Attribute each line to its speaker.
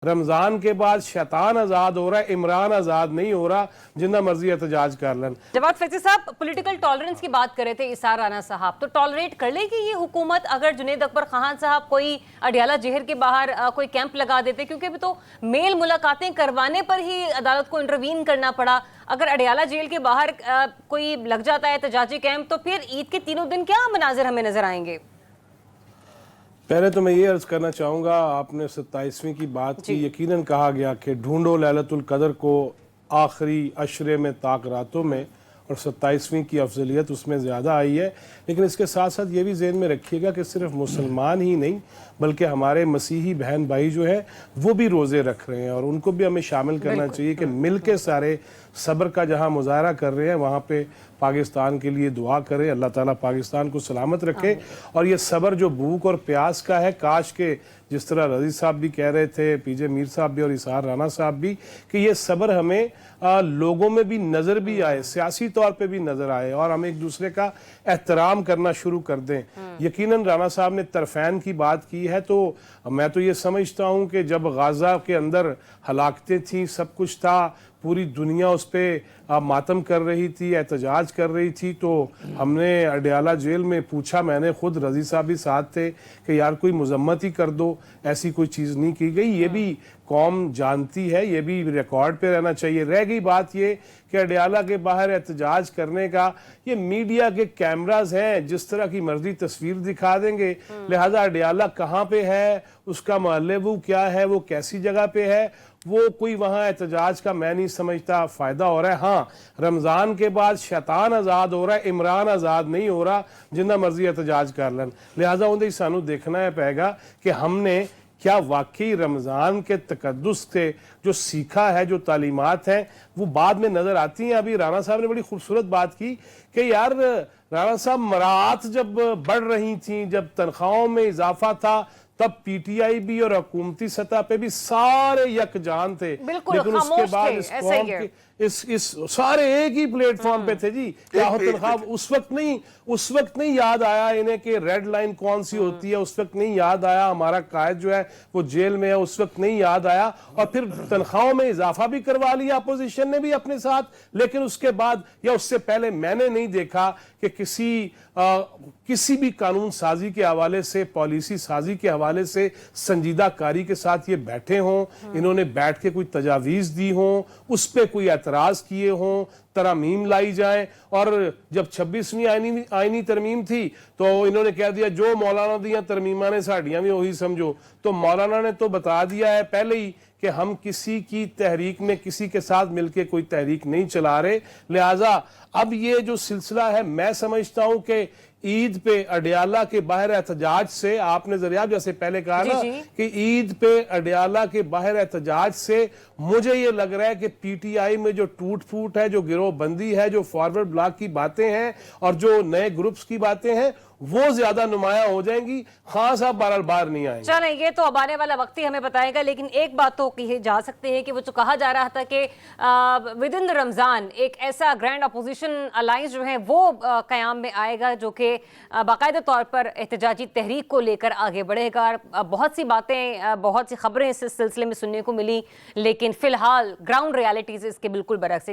Speaker 1: رمضان کے بعد شیطان آزاد ہو رہا ہے، عمران آزاد نہیں ہو رہا، جنہ مرضی احتجاج کر لیں۔
Speaker 2: جواد فیضی صاحب پولیٹیکل ٹالرنس کی بات کر رہے تھے اسار رانا صاحب، تو ٹالریٹ کر لے گی یہ حکومت اگر جنید اکبر خان صاحب کوئی اڈیالہ جہر کے باہر کوئی کیمپ لگا دیتے؟ کیونکہ ابھی تو میل ملاقاتیں کروانے پر ہی عدالت کو انٹروین کرنا پڑا۔ اگر اڈیالہ جیل کے باہر کوئی لگ جاتا ہے احتجاجی کیمپ تو پھر عید کے تینوں دن کیا مناظر ہمیں نظر آئیں گے؟
Speaker 1: پہلے تو میں یہ عرض کرنا چاہوں گا، آپ نے 27ویں کی بات کی، یقیناً کہا گیا کہ ڈھونڈو لیلۃ القدر کو آخری عشرے میں طاق راتوں میں، اور 27ویں کی افضلیت اس میں زیادہ آئی ہے۔ لیکن اس کے ساتھ ساتھ یہ بھی ذہن میں رکھیے گا کہ صرف مسلمان ہی نہیں بلکہ ہمارے مسیحی بہن بھائی جو ہیں وہ بھی روزے رکھ رہے ہیں، اور ان کو بھی ہمیں شامل کرنا چاہیے کہ مل کے سارے صبر کا جہاں مظاہرہ کر رہے ہیں وہاں پہ پاکستان کے لیے دعا کرے، اللہ تعالیٰ پاکستان کو سلامت رکھے۔ اور یہ صبر جو بھوک اور پیاس کا ہے، کاش کہ جس طرح رضی صاحب بھی کہہ رہے تھے، پی جے میر صاحب بھی اور اسار رانا صاحب بھی، کہ یہ صبر ہمیں لوگوں میں بھی نظر بھی آئے، سیاسی طور پہ بھی نظر آئے، اور ہم ایک دوسرے کا احترام کرنا شروع کر دیں۔ یقیناً رانا صاحب نے طرفین کی بات کی ہے، تو میں تو یہ سمجھتا ہوں کہ جب غزہ کے اندر ہلاکتیں تھیں، سب کچھ تھا، پوری دنیا اس پہ ماتم کر رہی تھی، احتجاج کر رہی تھی، تو ہم نے اڈیالہ جیل میں پوچھا، میں نے خود، رضی صاحب بھی ساتھ تھے، کہ یار کوئی مذمت ہی کر دو، ایسی کوئی چیز نہیں کی گئی۔ یہ بھی قوم جانتی ہے، یہ بھی ریکارڈ پہ رہنا چاہیے۔ رہ گئی بات یہ کہ اڈیالہ کے باہر احتجاج کرنے کا، یہ میڈیا کے کیمراز ہیں، جس طرح کی مرضی تصویر دکھا دیں گے، لہذا اڈیالہ کہاں پہ ہے، اس کا محلے وہ کیا ہے، وہ کیسی جگہ پہ ہے، وہ کوئی وہاں احتجاج کا میں نہیں سمجھتا فائدہ ہو رہا ہے۔ ہاں، رمضان کے بعد شیطان آزاد ہو رہا ہے، عمران آزاد نہیں ہو رہا، جنہ مرضی احتجاج کر لیں۔ لہذا اندر سانو دیکھنا ہے پائے گا کہ ہم نے کیا واقعی رمضان کے تقدس سے جو سیکھا ہے، جو تعلیمات ہیں وہ بعد میں نظر آتی ہیں۔ ابھی رانا صاحب نے بڑی خوبصورت بات کی کہ یار رانا صاحب، مراعات جب بڑھ رہی تھیں، جب تنخواہوں میں اضافہ تھا، تب پی ٹی آئی بھی اور حکومتی سطح پہ بھی سارے یکجان تھے، لیکن اس کے بعد اس قوم کے اس سارے ایک ہی پلیٹ فارم پہ تھے جی، کیا ہو تنخواہ۔ اس وقت نہیں یاد آیا انہیں کہ ریڈ لائن کون سی ہوتی ہے، اس وقت نہیں یاد آیا ہمارا قائد جو ہے وہ جیل میں ہے، اس وقت نہیں یاد آیا، اور پھر تنخواہوں میں اضافہ بھی کروا لیا اپوزیشن نے بھی اپنے ساتھ۔ لیکن اس کے بعد یا اس سے پہلے میں نے نہیں دیکھا کہ کسی بھی قانون سازی کے حوالے سے، پالیسی سازی کے حوالے سے سنجیدہ کاری کے ساتھ یہ بیٹھے ہوں، انہوں نے بیٹھ کے کوئی تجاویز دی ہوں، اس پہ کوئی اعتراض کیے ہوں، ترامیم لائی جائیں۔ اور جب 26ویں آئینی ترمیم تھی تو انہوں نے کہہ دیا جو مولانا دیا ترمیمہ نے ساڑیاں بھی وہی سمجھو۔ تو مولانا نے تو بتا دیا ہے پہلے ہی کہ ہم کسی کی تحریک میں کسی کے ساتھ مل کے کوئی تحریک نہیں چلا رہے، لہٰذا اب یہ جو سلسلہ ہے، میں سمجھتا ہوں کہ عید پہ اڈیالہ کے باہر احتجاج سے، آپ نے ذریعہ جیسے پہلے کہا نا کہ عید پہ اڈیالہ کے باہر احتجاج سے مجھے یہ لگ رہا ہے کہ پی ٹی آئی میں جو ٹوٹ پھوٹ ہے، جو گروہ بندی ہے، جو فارورڈ بلاک کی باتیں ہیں اور جو نئے گروپس کی باتیں ہیں، وہ زیادہ نمایاں ہو جائیں گی۔ خان صاحب بہرحال باہر نہیں آئیں گے۔
Speaker 2: چلیں، یہ تو اب آنے والا وقت ہی ہمیں بتائے گا، لیکن ایک بات تو کہی جا سکتے ہیں کہ وہ جو کہا جا رہا تھا کہ ود ان رمضان ایک ایسا گرینڈ اپوزیشن الائنس جو ہے وہ قیام میں آئے گا جو کہ باقاعدہ طور پر احتجاجی تحریک کو لے کر آگے بڑھے گا۔ بہت سی باتیں، بہت سی خبریں اس سلسلے میں سننے کو ملی، لیکن فی الحال گراؤنڈ ریالٹیز اس کے بالکل برعکس ہے۔